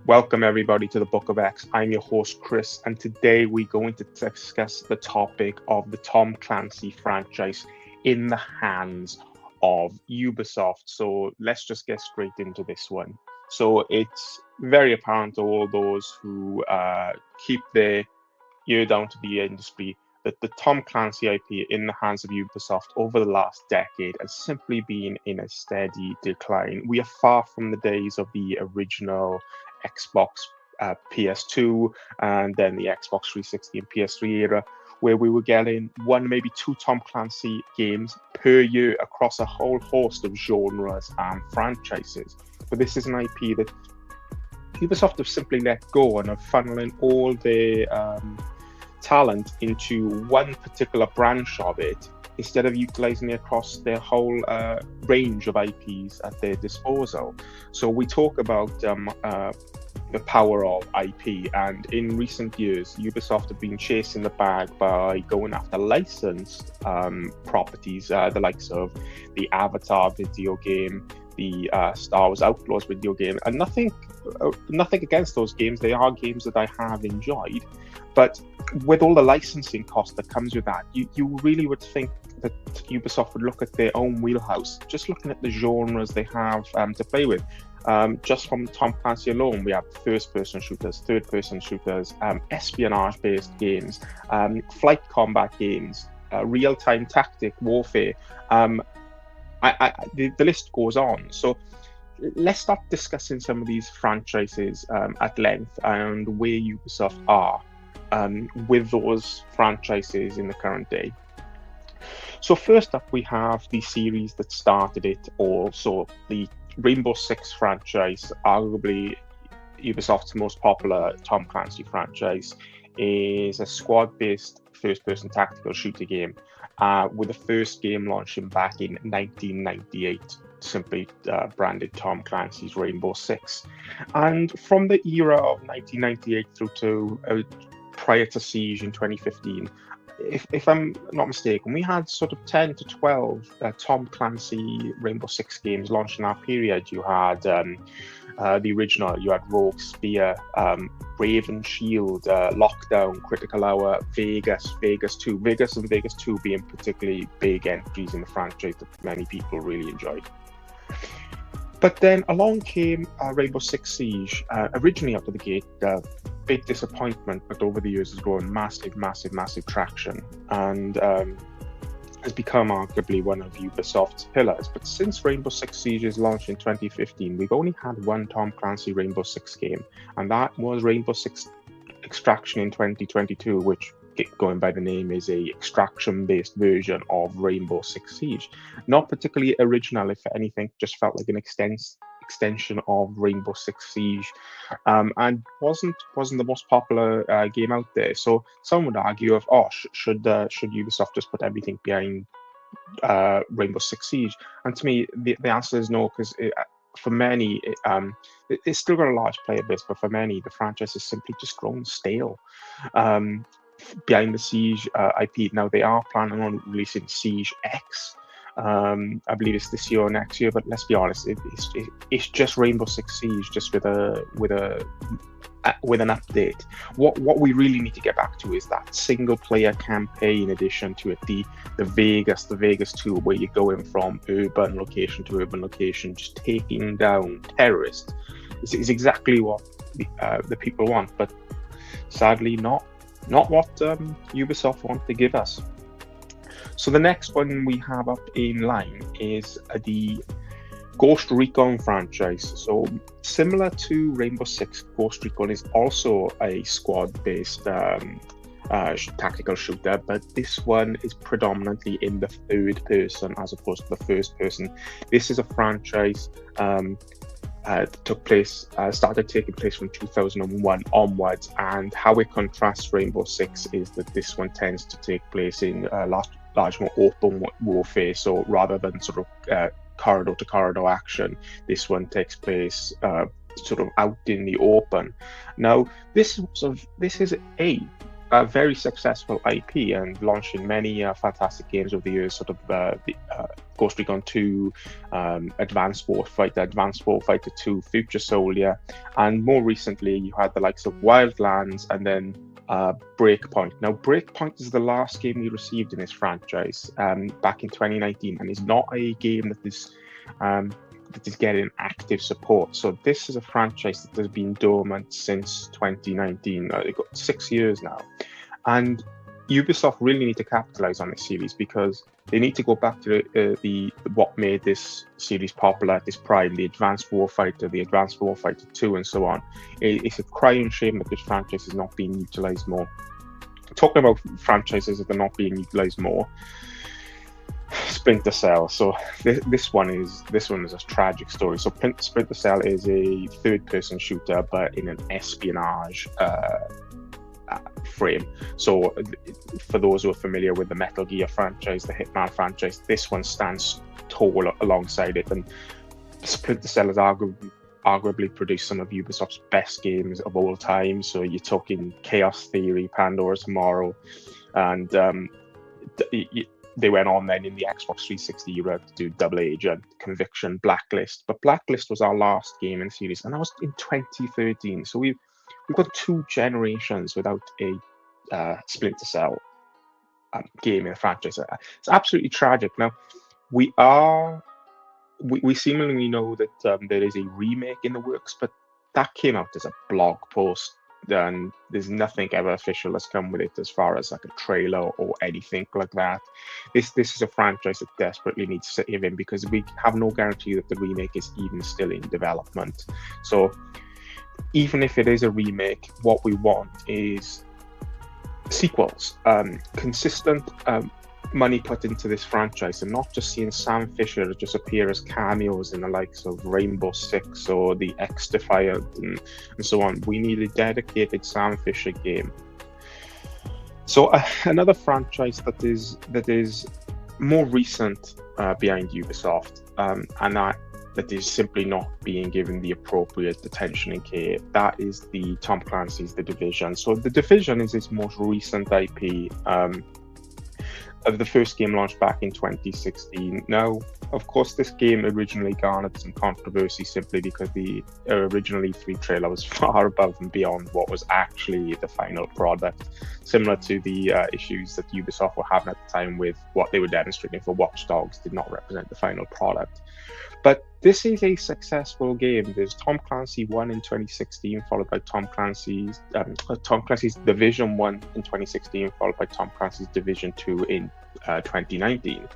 Welcome everybody to the Book of X. I'm your host Chris, and today we're going to discuss the topic of the Tom Clancy franchise in the hands of Ubisoft. So let's just get straight into this one. So it's very apparent to all those who keep their ear down to the industry that the Tom Clancy IP in the hands of Ubisoft over the last decade has simply been in a steady decline. We are far from the days of the original Xbox PS2 and then the Xbox 360 and PS3 era, where we were getting one, maybe two Tom Clancy games per year across a whole host of genres and franchises. But this is an IP that Ubisoft have simply let go and are funneling all their talent into one particular branch of it instead of utilizing it across their whole range of IPs at their disposal. So we talk about the power of IP, and in recent years, Ubisoft have been chasing the bag by going after licensed properties, the likes of the Avatar video game, the Star Wars Outlaws video game, and nothing against those games. They are games that I have enjoyed, but with all the licensing cost that comes with that, you really would think that Ubisoft would look at their own wheelhouse, just looking at the genres they have to play with. Just from Tom Clancy alone, we have first-person shooters, third-person shooters, espionage-based games, flight combat games, real-time tactic warfare. The list goes on. So let's start discussing some of these franchises at length and where Ubisoft are with those franchises in the current day. So first up, we have the series that started it all. So the Rainbow Six franchise, arguably Ubisoft's most popular Tom Clancy franchise, is a squad-based first-person tactical shooter game, with the first game launching back in 1998, simply branded Tom Clancy's Rainbow Six. And from the era of 1998 through to prior to Siege in 2015, if I'm not mistaken, we had sort of 10 to 12 Tom Clancy Rainbow Six games launched in that period. You had the original, you had Rogue Spear, Raven Shield, Lockdown, Critical Hour, Vegas 2. Vegas and Vegas 2 being particularly big entries in the franchise that many people really enjoyed. But then along came Rainbow Six Siege, originally out of the gate, big disappointment, but over the years has grown massive traction and has become arguably one of Ubisoft's pillars. But since Rainbow Six Siege's launch in 2015, we've only had one Tom Clancy Rainbow Six game, and that was Rainbow Six Extraction in 2022, which, going by the name, is a extraction-based version of Rainbow Six Siege. Not particularly original, if anything, just felt like an extension of Rainbow Six Siege, and wasn't the most popular game out there. So some would argue of, should Ubisoft just put everything behind Rainbow Six Siege? And to me, the answer is no, because for many, it's still got a large player base, but for many, the franchise has simply just grown stale. Behind the Siege IP. Now they are planning on releasing Siege X. I believe it's this year or next year, but let's be honest, it's just Rainbow Six Siege, just with an update. What we really need to get back to is that single player campaign addition to it, the Vegas 2, where you're going from urban location to urban location, just taking down terrorists. Is exactly what the people want, but sadly not what Ubisoft want to give us. So the next one we have up in line is the Ghost Recon franchise. So similar to Rainbow Six, Ghost Recon is also a squad-based tactical shooter, but this one is predominantly in the third person as opposed to the first person. This is a franchise started taking place from 2001 onwards, and how it contrasts Rainbow Six is that this one tends to take place in large more open warfare. So rather than sort of corridor to corridor action, this one takes place sort of out in the open. Now, this is a a very successful IP and launching many fantastic games over the years, sort of Ghost Recon 2, Advanced Warfighter 2, Future Soldier, and more recently you had the likes of Wildlands and then Breakpoint. Now, Breakpoint is the last game we received in this franchise back in 2019, and is not a game that is getting active support. So this is a franchise that has been dormant since 2019. They've got 6 years now, and Ubisoft really need to capitalize on this series because they need to go back to the what made this series popular at this prime, the Advanced Warfighter 2, and so on. It's a crying shame that this franchise is not being utilized more. Talking about franchises that are not being utilized more, Splinter Cell. So this one is a tragic story. So Splinter Cell is a third-person shooter, but in an espionage frame. So for those who are familiar with the Metal Gear franchise, the Hitman franchise, this one stands tall alongside it. And Splinter Cell has arguably produced some of Ubisoft's best games of all time. So you're talking Chaos Theory, Pandora's Tomorrow, and they went on then in the Xbox 360 era to do Double Agent, Conviction, Blacklist. But Blacklist was our last game in the series, and that was in 2013. So we've got 2 generations without a Splinter Cell game in the franchise. It's absolutely tragic. Now, we seemingly know that there is a remake in the works, but that came out as a blog post, and there's nothing ever official that's come with it as far as like a trailer or anything like that. This is a franchise that desperately needs saving because we have no guarantee that the remake is even still in development. So even if it is a remake, what we want is sequels, consistent money put into this franchise, and not just seeing Sam Fisher just appear as cameos in the likes of Rainbow Six or the X Defiant and so on. We need a dedicated Sam Fisher game. So another franchise that is more recent behind Ubisoft, and that is simply not being given the appropriate attention and care, that is the Tom Clancy's The Division. So The Division is his most recent IP. The first game launched back in 2016. Now, of course, this game originally garnered some controversy simply because the original E3 trailer was far above and beyond what was actually the final product, similar to the issues that Ubisoft were having at the time with what they were demonstrating for Watch Dogs did not represent the final product. But this is a successful game. There's Tom Clancy 1 in 2016, followed by Tom Clancy's Division 1 in 2016, followed by Tom Clancy's Division 2 in 2019.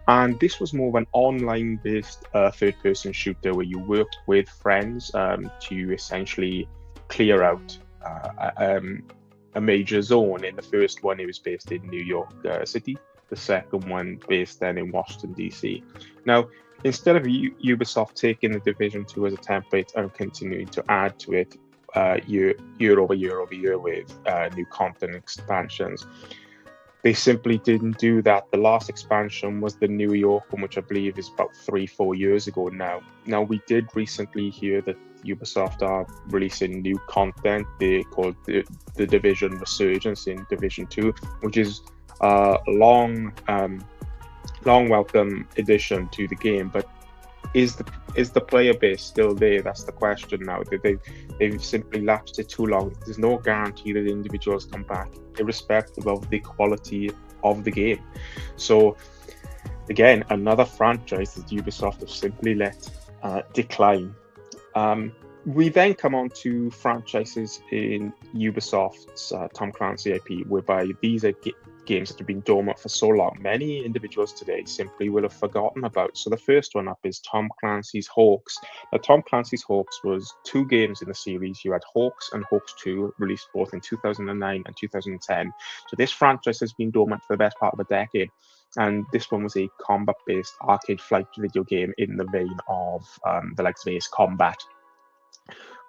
And this was more of an online-based third-person shooter where you worked with friends to essentially clear out a major zone. In the first one, it was based in New York City. The second one based then in Washington, D.C. Now, instead of Ubisoft taking the Division 2 as a template and continuing to add to it year over year with new content expansions, they simply didn't do that. The last expansion was the New York one, which I believe is about 3-4 years ago now. Now, we did recently hear that Ubisoft are releasing new content. They called the Division Resurgence in Division 2, which is a long welcome addition to the game, but is the player base still there? That's the question now. They've simply lapsed it too long. There's no guarantee that individuals come back, irrespective of the quality of the game. So again, another franchise that Ubisoft have simply let decline. We then come on to franchises in Ubisoft's Tom Clancy IP, whereby these are games that have been dormant for so long, many individuals today simply will have forgotten about. So the first one up is Tom Clancy's H.A.W.X. Now, Tom Clancy's H.A.W.X was 2 games in the series. You had H.A.W.X and H.A.W.X 2, released both in 2009 and 2010. So this franchise has been dormant for the best part of a decade. And this one was a combat-based arcade flight video game in the vein of the likes of Ace Combat.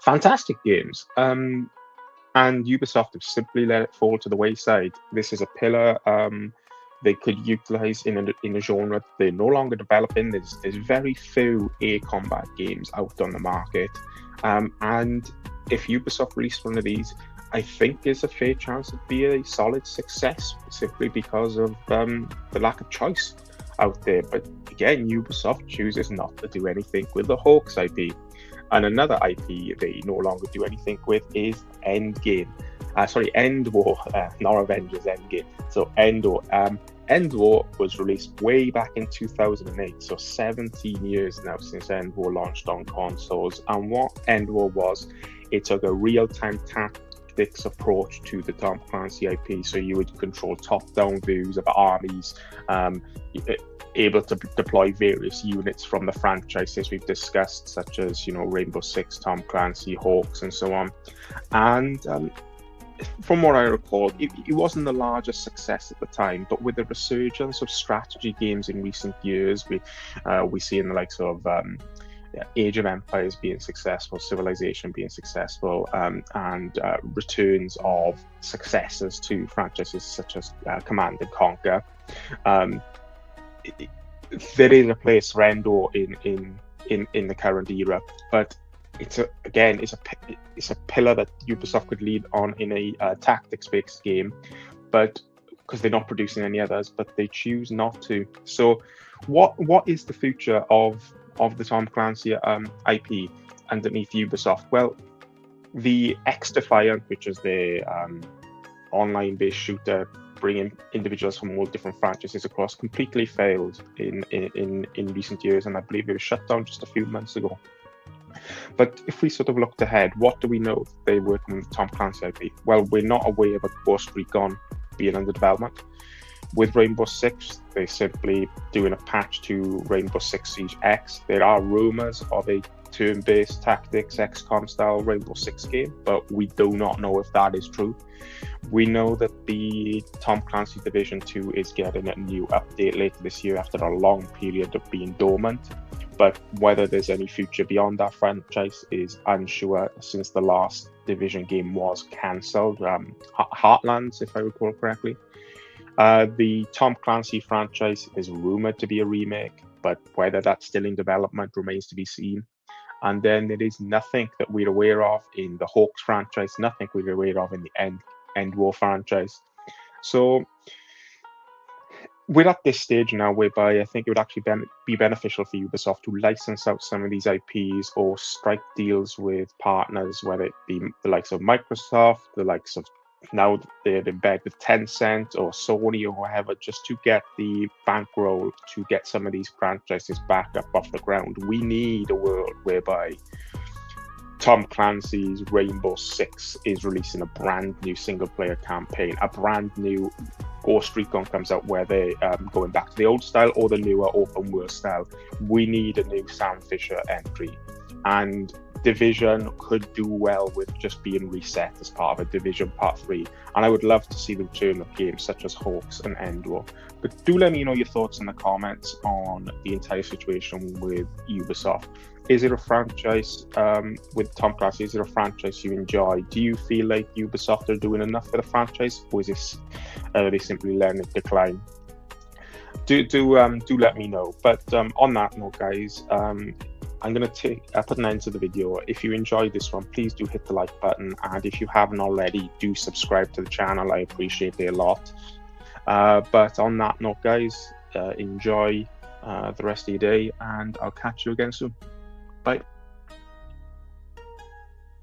Fantastic games. And Ubisoft have simply let it fall to the wayside. This is a pillar they could utilize in a genre that they're no longer developing. There's very few air combat games out on the market. And if Ubisoft released one of these, I think there's a fair chance it'd be a solid success simply because of the lack of choice out there. But again, Ubisoft chooses not to do anything with the H.A.W.X IP. And another IP they no longer do anything with is Endgame. End War, not Avengers Endgame. So End War. End War was released way back in 2008, so 17 years now since End War launched on consoles. And what End War was, it took a real-time tactics approach to the Tom Clancy IP. So you would control top-down views of armies, able to deploy various units from the franchises we've discussed, such as Rainbow Six, Tom Clancy, H.A.W.X, and so on. And from what I recall, it wasn't the largest success at the time, but with the resurgence of strategy games in recent years, we see in the likes of Age of Empires being successful, Civilization being successful, and returns of successors to franchises such as Command and Conquer. There is a place for End War in the current era, but it's a pillar that Ubisoft could lead on in a tactics-based game, but because they're not producing any others, but they choose not to. So, what is the future of the Tom Clancy IP underneath Ubisoft? Well, the X-Defiant, which is the online-based shooter, bringing individuals from all different franchises across, completely failed in recent years, and I believe it was shut down just a few months ago. But if we sort of looked ahead, what do we know they're working with Tom Clancy IP? Well, we're not aware of a Ghost Recon being under development. With Rainbow Six, they're simply doing a patch to Rainbow Six Siege X. There are rumors of a turn-based tactics XCOM style Rainbow Six game, but we do not know if that is true. We know that the Tom Clancy Division 2 is getting a new update later this year after a long period of being dormant. But whether there's any future beyond that franchise is unsure, since the last Division game was cancelled. Heartlands, if I recall correctly. The Tom Clancy franchise is rumored to be a remake, but whether that's still in development remains to be seen. And then there is nothing that we're aware of in the H.A.W.X franchise, nothing we're aware of in the End War franchise. So we're at this stage now whereby I think it would actually be beneficial for Ubisoft to license out some of these IPs or strike deals with partners, whether it be the likes of Microsoft, the likes of now they're in bed with Tencent or Sony or whatever, just to get the bankroll to get some of these franchises back up off the ground. We need a world whereby Tom Clancy's Rainbow Six is releasing a brand new single-player campaign, a brand new Ghost Recon comes out where they're going back to the old style or the newer open world style. We need a new Sam Fisher entry, and Division could do well with just being reset as part of a Division Part 3. And I would love to see the return of games such as H.A.W.X and End War. But do let me know your thoughts in the comments on the entire situation with Ubisoft. Is it a franchise with Tom Clancy? Is it a franchise you enjoy? Do you feel like Ubisoft are doing enough for the franchise, or is this they simply letting it decline? Do let me know. But on that note, guys, I'm going to put an end to the video. If you enjoyed this one, please do hit the like button. And if you haven't already, do subscribe to the channel. I appreciate it a lot. But on that note, guys, enjoy the rest of your day, and I'll catch you again soon. Bye.